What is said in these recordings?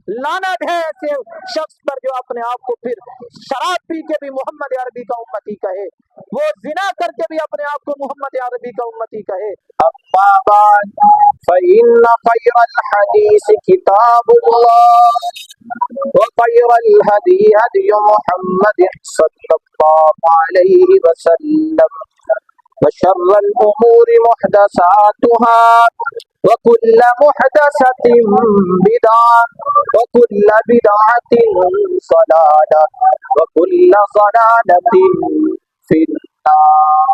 لعنت ہے ایسے شخص پر جو اپنے آپ کو پھر شراب پی کے بھی محمد عربی کا امتی کہے، وہ زنا کر کے بھی اپنے آپ کو محمد عربی کا امتی کہے۔ اما بعد فإن خير الحديث كتاب الله وخير الهدي هدي محمد صلى الله عليه وسلم وشر الأمور محدثاتها وكل محدثة بدعة وكل بدعة ضلالة وكل ضلالة في النار۔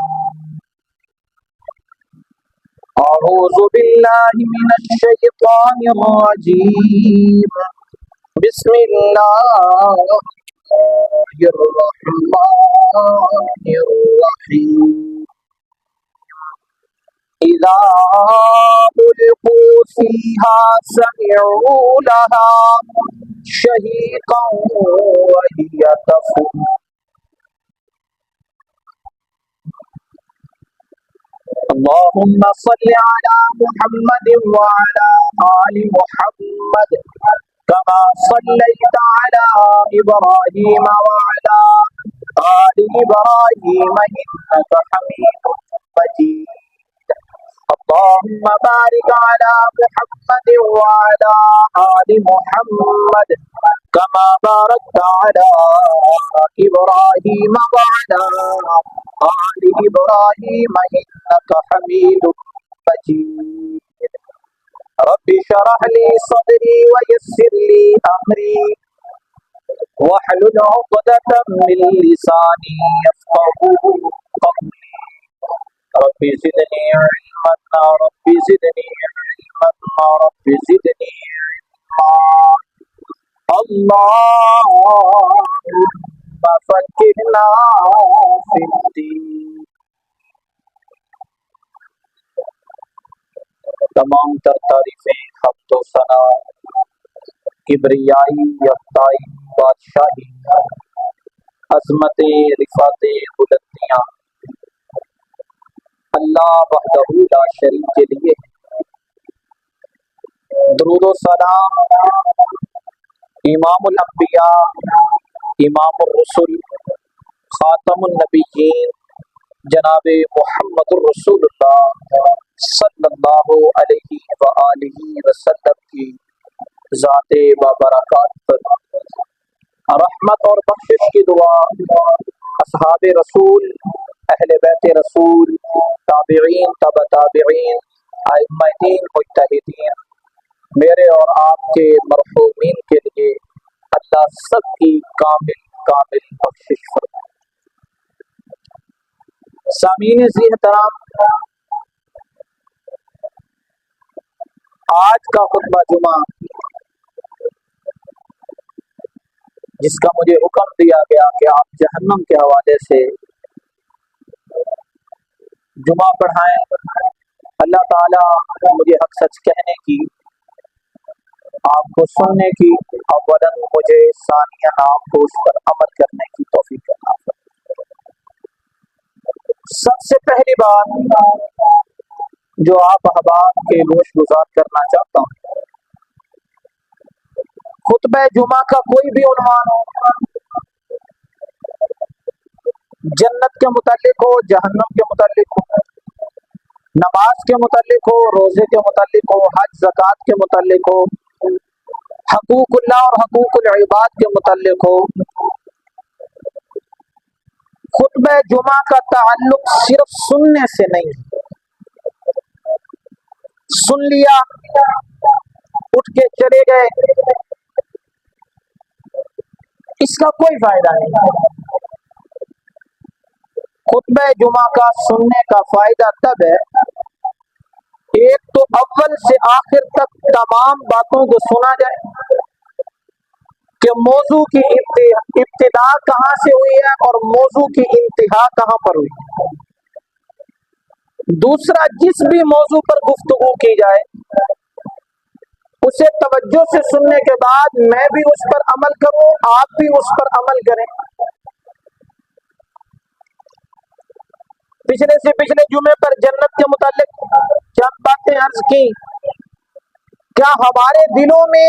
أعوذ بالله من الشيطان الرجيم، بسم الله الرحمن الرحيم۔ إذا ألقوا فيها سمعوا لها شهيقا وهي تفور۔ اللهم صل على محمد وعلى آل محمد كما صليت على إبراهيم وعلى آل إبراهيم إنك حميد مجيد۔ اللهم بارك على محمد وعلى آل محمد كما باركت على إبراهيم وعلى آل إبراهيم إنك حميد مجيد۔ رب اشرح لي صدري ويسر لي أمري واحلل عقدة من لساني يفقهوا قولي۔ رب زدني علما رب زدني علما رب زدني علما۔ اللهم فقهنا في الدين۔ تمام تر تعریفیں، حمد و ثنا، کبریائی، یکتائی، بادشاہی، عظمت، رفعت، بلندیاں اللہ وحدہ لا شریک کے لیے۔ درود و سلام امام الانبیاء، امام الرسل، خاتم النبیین جناب محمد الرسول اللہ صلی اللہ علیہ وآلہ وسلم کی ذات بابرکات پر رحمت اور بخشش کی دعا اصحاب رسول، اہل بیت رسول، تابعین، تبع تابعین، ائمہ دین، مجتہدین، میرے اور آپ کے مرحومین کے لیے اللہ سب کی کامل کامل بخشش فرمائے۔ سامعین ذی احترام، آج کا خطبہ جمعہ جس کا مجھے حکم دیا گیا کہ آپ جہنم کے حوالے سے جمعہ پڑھائیں، اللہ تعالیٰ مجھے حق سچ کہنے کی، آپ کو سننے کی، اولاً مجھے ثانیاً آپ کو اس پر عمل کرنے کی توفیق عطا فرمائے۔ سب سے پہلی بات جو آپ احباب کے گوش گزار کرنا چاہتا ہوں، خطبہ جمعہ کا کوئی بھی عنوان ہو، جنت کے متعلق ہو، جہنم کے متعلق ہو، نماز کے متعلق ہو، روزے کے متعلق ہو، حج زکوٰۃ کے متعلق ہو، حقوق اللہ اور حقوق العباد کے متعلق ہو، خطبہ جمعہ کا تعلق صرف سننے سے نہیں، سن لیا اٹھ کے چلے گئے، اس کا کوئی فائدہ نہیں۔ خطبہ جمعہ کا سننے کا فائدہ تب ہے، ایک تو اول سے آخر تک تمام باتوں کو سنا جائے کہ موضوع کی ابتدا کہاں سے ہوئی ہے اور موضوع کی انتہا کہاں پر ہوئی۔ دوسرا، جس بھی موضوع پر گفتگو کی جائے اسے توجہ سے سننے کے بعد میں بھی اس پر عمل کروں، آپ بھی اس پر عمل کریں۔ پچھلے سے پچھلے جمعے پر جنت کے متعلق چند باتیں عرض کی۔ کیا ہمارے دلوں میں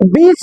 20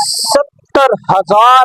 70,000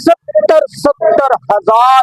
70,000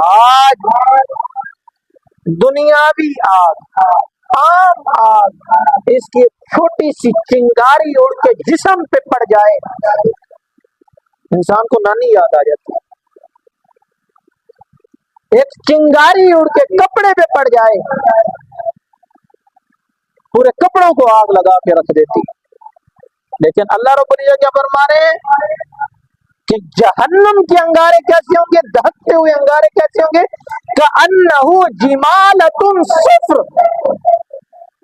آج دنیاوی آگ، عام آگ، اس کی چھوٹی سی چنگاری اڑ کے جسم پہ پڑ جائے، انسان کو نانی یاد آ جاتی ہے۔ ایک چنگاری اڑ کے کپڑے پہ پڑ جائے، پورے کپڑوں کو آگ لگا کے رکھ دیتی۔ لیکن اللہ رب العزت کیا فرما رہے ہیں کہ جہنم کے انگارے کیسے ہوں گے، دہکتے ہوئے انگارے کیسے ہوں گے، کأنہ جمالۃ صفر،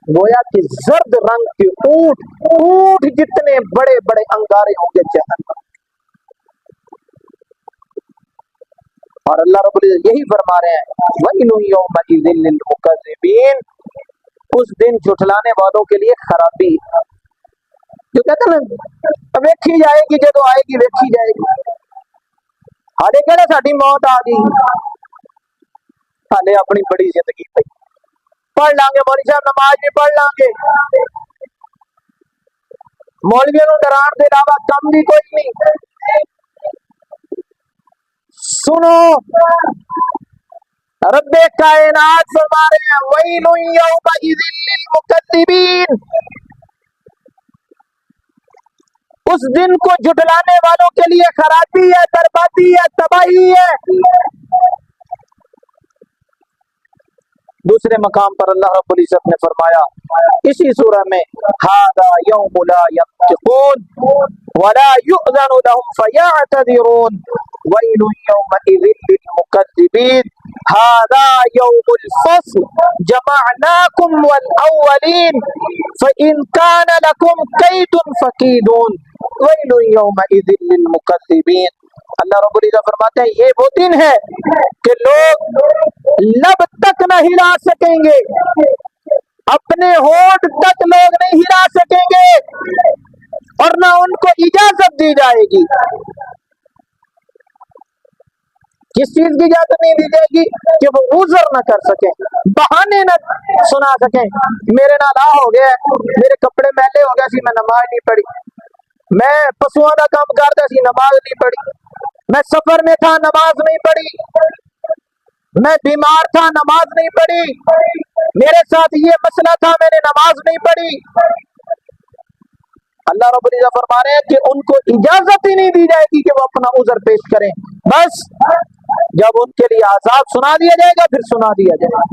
گویا کہ زرد رنگ کے اونٹ جتنے بڑے بڑے انگارے ہوں گے جہنم۔ اور اللہ رب العزت یہی فرما رہے ہیں وَيْلٌ يَوْمَئِذٍ لِّلْمُكَذِّبِينَ، اس دن جھٹلانے والوں کے لیے خرابی۔ جو کہتے ہیں نا ویکھی جائے گی، جدو آئے گی ویکھی جائے گی، ہالے کہڑے ساڈی موت آ گئی، ہالے اپنی بڑی زندگی پہ پڑھ لیں گے، مولوی صاحب نماز بھی پڑھ لیں گے، مولویوں نوں ڈران دے علاوہ کم بھی کوئی نہیں۔ سنو رب کائنات فرما رہے ہیں ویل یومئذ للمکذبین، اس دن کو جھٹلانے والوں کے لیے خرابی ہے، بربادی ہے، تباہی ہے۔ دوسرے مقام پر اللہ رب العزت نے فرمایا اسی سورہ میں ھذا یوم لا ینطقون ولا یؤذن لهم فیعتذرون ویل یومئذ للمکذبین ھذا یوم الفصل جمعناکم والاولین فإن کان لکم کید فکیدون ویل یومئذ للمکذبین۔ اللہ رب العزت فرماتے ہیں یہ وہ دن ہے کہ لوگ لب تک نہ ہلا سکیں گے، اپنے ہونٹ تک لوگ نہیں ہلا سکیں گے، اور نہ ان کو اجازت دی جائے گی۔ کس چیز کی اجازت نہیں دی جائے گی؟ کہ وہ عذر نہ کر سکیں، بہانے نہ سنا سکیں، میرے نال آ ہو گیا، میرے کپڑے میلے ہو گئے سی میں نماز نہیں پڑھی، میں پشواں دا کام کردا سی نماز نہیں پڑھی، میں سفر میں تھا نماز نہیں پڑھی، میں بیمار تھا نماز نہیں پڑھی، میرے ساتھ یہ مسئلہ تھا میں نے نماز نہیں پڑھی۔ اللہ رب العزت فرما رہے ہیں کہ ان کو اجازت ہی نہیں دی جائے گی کہ وہ اپنا عذر پیش کریں، بس جب ان کے لیے عذاب سنا دیا جائے گا پھر سنا دیا جائے گا۔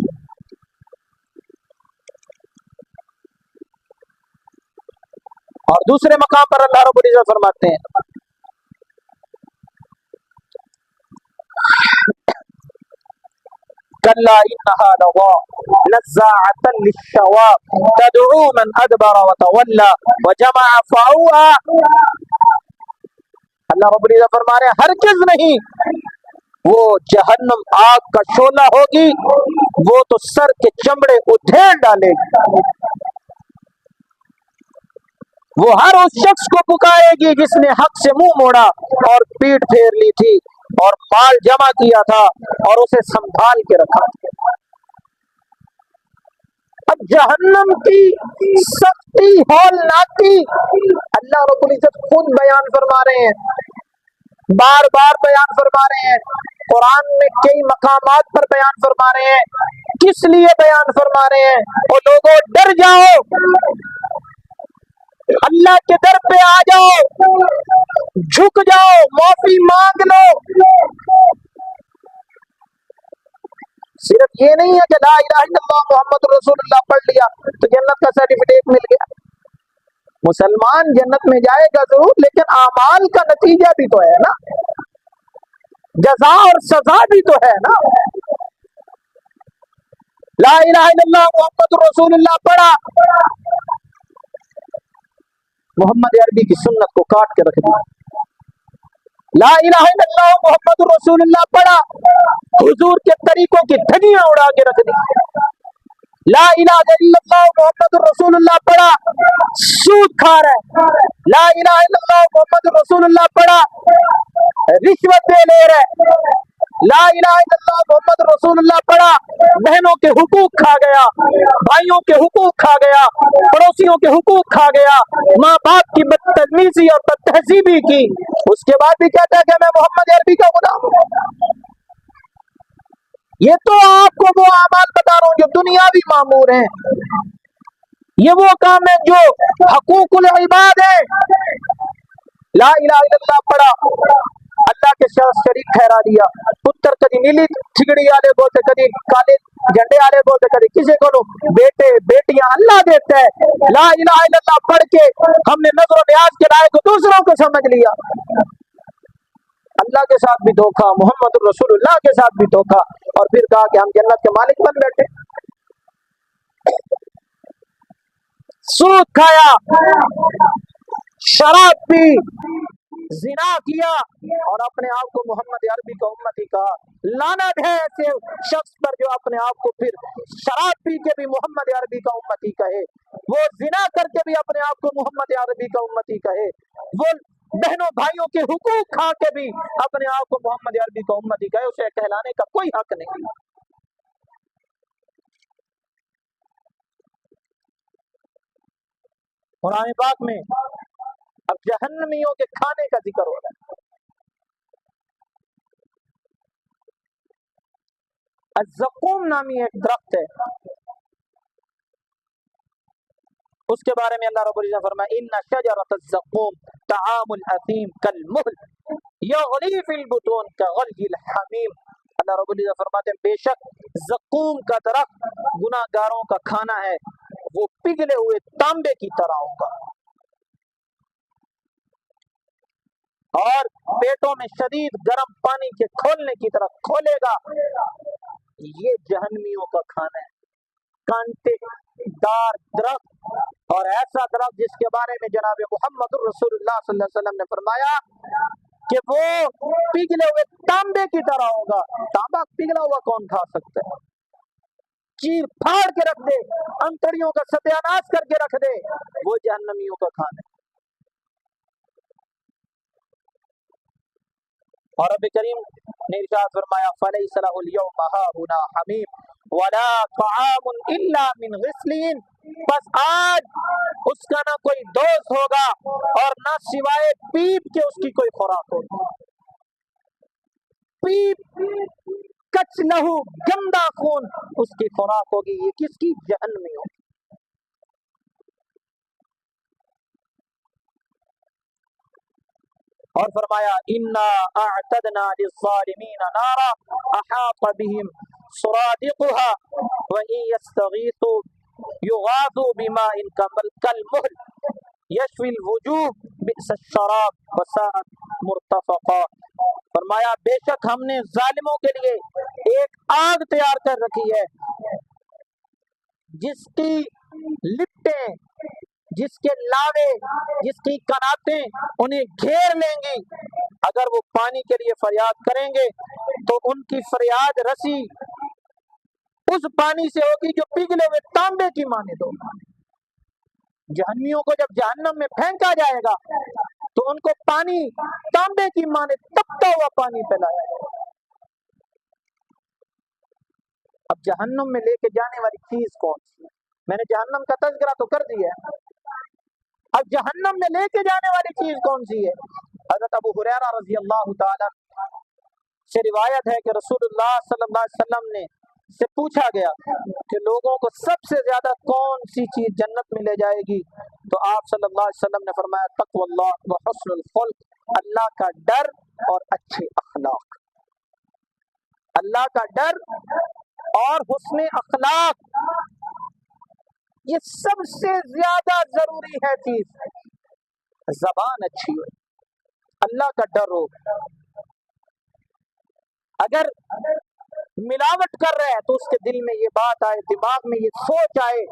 اور دوسرے مقام پر اللہ رب العزت فرماتے ہیں کلا انہا لظی نزاعۃ للشوا تدعو من ادبر وتولى وجمع فاوعى۔ اللہ رب العزت فرما رہے ہیں ہرگز نہیں، وہ جہنم آگ کا شعلہ ہوگی، وہ تو سر کے چمڑے ادھیڑ ڈالے گی، وہ ہر اس شخص کو پکارے گی جس نے حق سے منہ موڑا اور پیٹھ پھیر لی تھی اور مال جمع کیا تھا اور اسے سنبھال کے رکھا تھا۔ اب جہنم کی سختی ہولناکی اللہ رب العزت خود بیان فرما رہے ہیں، بار بار بیان فرما رہے ہیں، قرآن میں کئی مقامات پر بیان فرما رہے ہیں۔ کس لیے بیان فرما رہے ہیں؟ اور لوگوں ڈر جاؤ، اللہ کے در پہ آ جاؤ، جھک جاؤ، معافی مانگ لو۔ صرف یہ نہیں ہے کہ لا الہ الا اللہ محمد رسول اللہ پڑھ لیا تو جنت کا سرٹیفکیٹ مل گیا۔ مسلمان جنت میں جائے گا ضرور، لیکن اعمال کا نتیجہ بھی تو ہے نا، جزا اور سزا بھی تو ہے نا۔ لا الہ الا اللہ محمد رسول اللہ پڑھا، محمد عربی کی سنت کو کاٹ کے رکھ دیا۔ لا الہ الا اللہ محمد رسول اللہ پڑھا، حضور کے طریقوں کی دھجیاں اڑا کے رکھ دی۔ لا الہ الا اللہ محمد رسول اللہ پڑھا، سود کھا رہا ہے۔ لا الہ الا اللہ محمد رسول اللہ پڑھا، رشوت دے لے رہا ہے۔ لا الہ الا اللہ محمد رسول اللہ پڑھا، بہنوں کے حقوق کھا گیا، بھائیوں کے حقوق کھا گیا، پڑوسیوں کے حقوق کھا گیا، ماں باپ کی بدتمیزی اور بدتہذیبی کی، اس کے بعد بھی کہتا ہے کہ میں محمد عربی کا غلام ہوں۔ یہ تو آپ کو وہ اعمال بتا رہا ہوں جو دنیاوی معمور ہیں، یہ وہ کام ہے جو حقوق العباد ہے. لا الہ الا اللہ پڑھا، اللہ کے ساتھ شریک ٹھہرا دیا. پتر کدی نیلی ٹھگڑی والے بولتے، کدی کالے جھنڈے والے بولتے، کدی کسی کو بیٹے بیٹیاں اللہ دیتا ہے. لا الہ الا اللہ پڑھ کے ہم نے نظر و نیاز کے رائے کو دوسروں کو سمجھ لیا. اللہ کے ساتھ بھی دھوکا، محمد رسول اللہ کے ساتھ بھی دھوکا، اور پھر کہا کہ ہم جنت کے مالک بن بیٹھے. سود کھایا، شراب پی، زنا کیا، اور اپنے آپ کو محمد عربی کا امتی کہا. لعنت ہے ایسے شخص پر جو اپنے آپ کو پھر شراب پی کے بھی محمد عربی کا امتی کہے، وہ زنا کر کے بھی اپنے آپ کو محمد عربی کا امتی کہے، وہ بہنوں بھائیوں کے حقوق کھا کے بھی اپنے آپ کو محمد عربی کا امتی کہے. اسے کہلانے کا کوئی حق نہیں. قرآن پاک میں اب جہنمیوں کے کھانے کا ذکر ہو رہا ہے. الزقوم نامی ایک درخت ہے، اس کے بارے میں اللہ رب العزت نے فرمایا ان شجرۃ الزقوم طعام الاثیم کالمہل یغلی فی البطون کغلی الحمیم. اللہ رب العزت فرماتے ہیں بے شک زقوم کا درخت گناہ گاروں کا کھانا ہے، وہ پگھلے ہوئے تانبے کی طرح ہوگا اور پیٹوں میں شدید گرم پانی کے کھولنے کی طرح کھولے گا. یہ جہنمیوں کا کھانا ہے. کانٹے دار درخت، اور ایسا درخت جس کے بارے میں جناب محمد رسول اللہ صلی اللہ علیہ وسلم نے فرمایا کہ وہ پگھلے ہوئے تانبے کی طرح ہوگا. تانبا پگھلا ہوا کون کھا سکتا ہے؟ چیر پھاڑ کے رکھ دے، انتڑیوں کا ستیہ ناش کر کے رکھ دے، وہ جہنمیوں کا کھانا ہے. اور رب کریم نے ارشاد فرمایا فَلَيْسَ لَهُ الْيَوْمَ هَاهُنَا حَمِيمٌ وَلَا طَعَامٌ إِلَّا مِنْ غِسْلِينٍ. بس آج اس کا نہ کوئی دوست ہوگا اور نہ سوائے پیپ کے اس کی کوئی خوراک ہوگی. پیپ کچ لہو گندا خون اس کی خوراک ہوگی. یہ کس کی؟ جہنمی ہوگی. اور فرمایا انا اعتدنا للظالمین نارا احاط بهم سرادقها وان يستغيثوا يغاثوا بماء كالمهل يشوي الوجوه بئس الشراب وساءت مرتفقا. فرمایا بے شک ہم نے ظالموں کے لیے ایک آگ تیار کر رکھی ہے جس کی لپٹیں، جس کے لاوے، جس کی کناتیں انہیں گھیر لیں گی. اگر وہ پانی کے لیے فریاد کریں گے تو ان کی فریاد رسی اس پانی سے ہوگی جو پگھلے ہوئے تانبے کی مانند ہوگا. جہنمیوں کو جب جہنم میں پھینکا جائے گا تو ان کو پانی تانبے کی مانند تپتا ہوا پانی پلایا جائے گا. اب جہنم میں لے کے جانے والی چیز کون سی ہے؟ میں نے جہنم کا تذکرہ تو کر دیا ہے. اب جہنم میں لے کے جانے والی چیز کون سی ہے؟ حضرت ابو ہریرہ رضی اللہ تعالی سے روایت ہے کہ رسول اللہ صلی اللہ علیہ وسلم نے سے پوچھا گیا کہ لوگوں کو سب سے زیادہ کون سی چیز جنت میں لے جائے گی، تو آپ صلی اللہ علیہ وسلم نے فرمایا تقوی اللہ و حسن الخلق، اللہ کا ڈر اور اچھے اخلاق. اللہ کا ڈر اور حسن اخلاق یہ سب سے زیادہ ضروری ہے چیز. زبان اچھی ہو، اللہ کا ڈر ہو. اگر ملاوٹ کر رہے ہیں تو اس کے دل میں یہ بات آئے، دماغ میں یہ سوچ آئے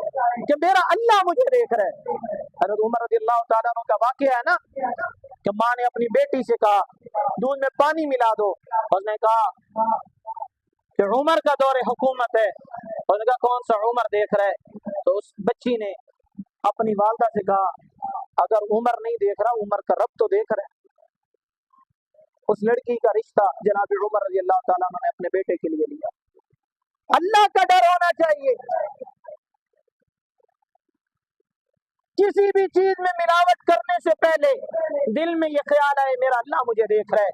کہ میرا اللہ مجھے دیکھ رہا ہے. حضرت عمر رضی اللہ تعالیٰ عنہ کا واقعہ ہے نا کہ ماں نے اپنی بیٹی سے کہا دودھ میں پانی ملا دو، اس نے کہا کہ عمر کا دور حکومت ہے. اس نے کہا کون سا عمر دیکھ رہے؟ تو اس بچی نے اپنی والدہ سے کہا اگر عمر نہیں دیکھ رہا عمر کا رب تو دیکھ رہے. اس لڑکی کا رشتہ جناب عمر رضی اللہ تعالیٰ عنہ نے اپنے بیٹے کے لیے لیا. اللہ کا ڈر ہونا چاہیے. کسی بھی چیز میں ملاوٹ کرنے سے پہلے دل میں یہ خیال آئے میرا اللہ مجھے دیکھ رہا ہے.